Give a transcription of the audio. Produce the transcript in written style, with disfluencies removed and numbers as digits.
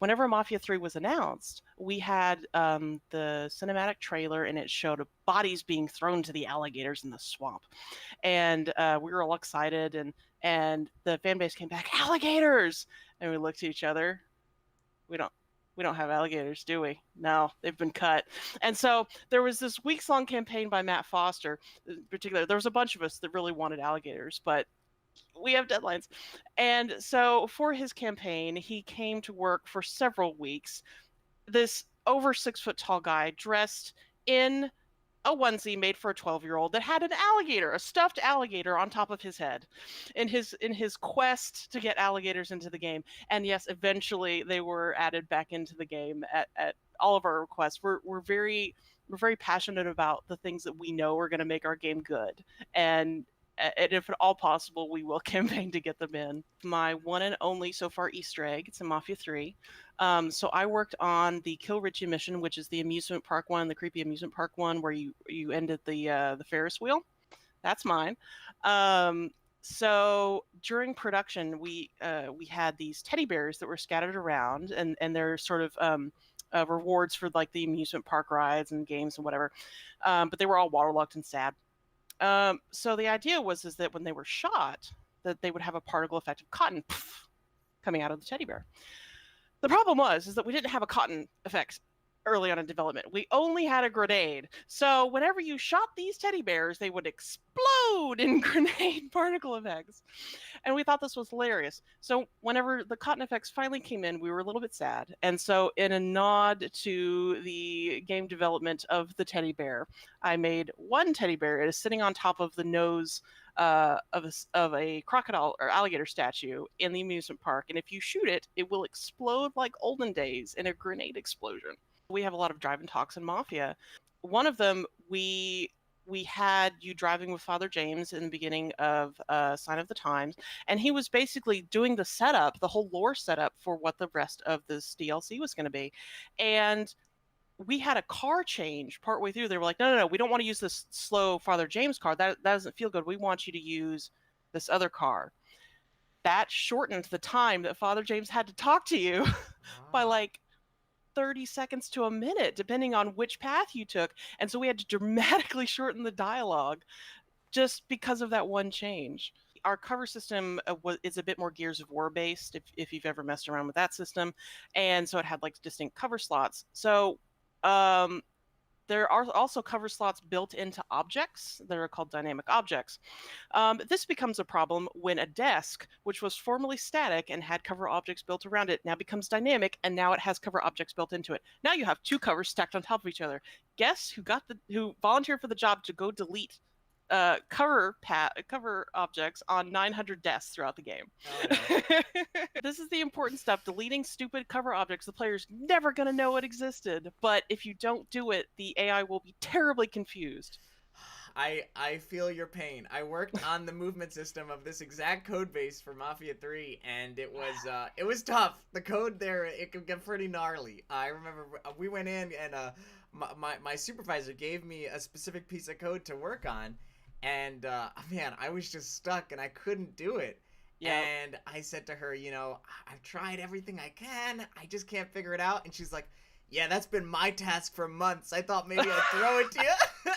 whenever Mafia 3 was announced, we had the cinematic trailer, and it showed bodies being thrown to the alligators in the swamp. And we were all excited, and the fan base came back, alligators! And we looked at each other. We don't we don't have alligators, do we? No, they've been cut. And so there was this weeks long campaign by Matt Foster, in particular. There was a bunch of us that really wanted alligators, but we have deadlines. And so for his campaign, he came to work for several weeks. This over 6 foot tall guy dressed in a onesie made for a 12-year-old that had an alligator, a stuffed alligator on top of his head in his quest to get alligators into the game. And yes, eventually they were added back into the game at all of our requests. We're very passionate about the things that we know are going to make our game good. And if at all possible, we will campaign to get them in. My one and only so far Easter egg, it's in Mafia 3. So I worked on the Kill Richie mission, which is the amusement park one, the creepy amusement park one, where you end at the Ferris wheel. That's mine. So during production, we had these teddy bears that were scattered around, and they're sort of rewards for like the amusement park rides and games and whatever. But they were all waterlogged and sad. So the idea was is that when they were shot, that they would have a particle effect of cotton coming out of the teddy bear. The problem was is that we didn't have a cotton effect early on in development. We only had a grenade. So whenever you shot these teddy bears, they would explode in grenade particle effects. And we thought this was hilarious. So whenever the cotton effects finally came in, we were a little bit sad. And so in a nod to the game development of the teddy bear, I made one teddy bear. It is sitting on top of the nose of a crocodile or alligator statue in the amusement park. And if you shoot it, it will explode like olden days in a grenade explosion. We have a lot of drive-in talks in Mafia. One of them, we had you driving with Father James in the beginning of Sign of the Times, and he was basically doing the setup, the whole lore setup for what the rest of this DLC was going to be. And we had a car change partway through. They were like, no, we don't want to use this slow Father James car. That doesn't feel good. We want you to use this other car. That shortened the time that Father James had to talk to you by like 30 seconds to a minute, depending on which path you took. And so we had to dramatically shorten the dialogue just because of that one change. Our cover system is a bit more Gears of War based, if you've ever messed around with that system. And so it had like distinct cover slots. So there are also cover slots built into objects that are called dynamic objects. This becomes a problem when a desk, which was formerly static and had cover objects built around it, now becomes dynamic, and now it has cover objects built into it. Now you have two covers stacked on top of each other. Guess who volunteered for the job to go delete cover objects on 900 desks throughout the game. Oh, no. This is the important stuff. Deleting stupid cover objects. The player's never going to know it existed. But if you don't do it, the AI will be terribly confused. I feel your pain. I worked on the movement system of this exact code base for Mafia 3, and it was tough. The code there, it could get pretty gnarly. I remember we went in, and my supervisor gave me a specific piece of code to work on, and man, I was just stuck and I couldn't do it. Yeah. And I said to her, I've tried everything I can. I just can't figure it out. And she's like, yeah, that's been my task for months. I thought maybe I'd throw it to you.